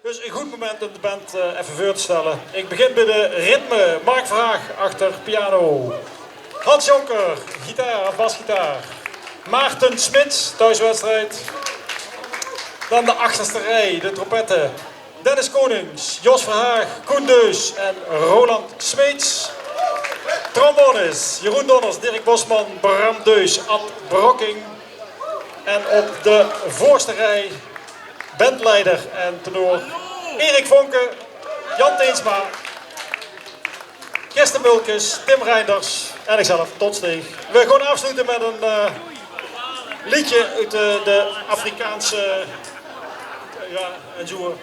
Dus een goed moment om de band even voor te stellen. Ik begin bij de ritme. Mark Vraag achter piano. Hans Jonker, gitaar, basgitaar. Maarten Smits, thuiswedstrijd. Dan de achterste rij, de trompetten. Dennis Konings, Jos Verhaag, Koen Deus en Roland Smeets. Trombones, Jeroen Donners, Dirk Bosman, Bram Deus, Ad Brokking. En op de voorste rij, bandleider en tenor Erik Vonke, Jan Teensma, Kirsten Mulkes, Tim Reinders en ikzelf, Ton Steeg. We gaan afsluiten met een liedje uit de Afrikaanse en zo.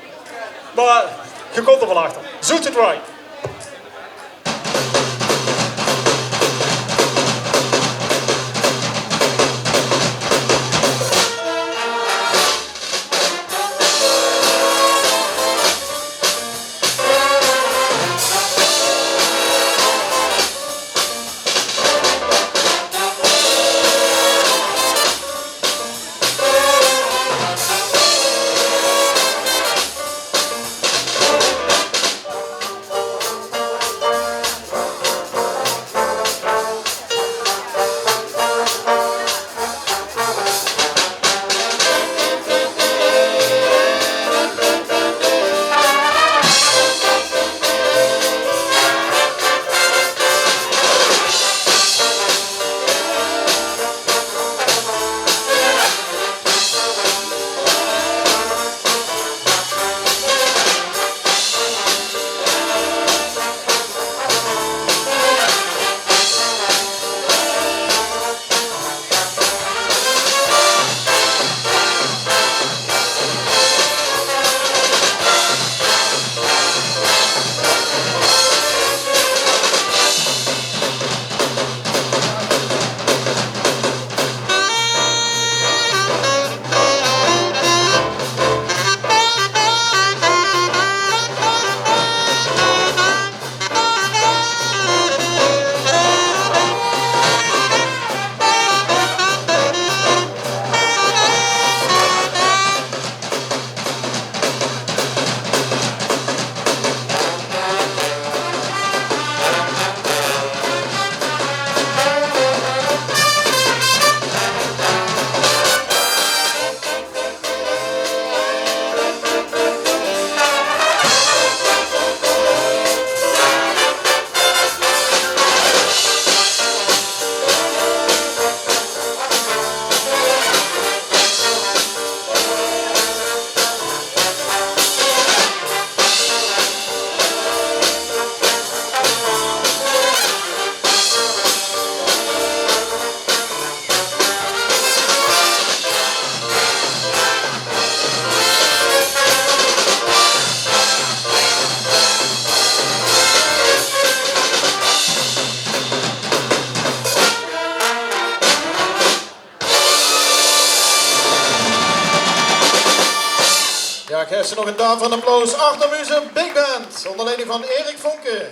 Maar je komt er wel achter. Zoet het right. Ja, ik geef ze nog een daad van applaus. Achter Muzen Big Band, onder leiding van Erik Vonke.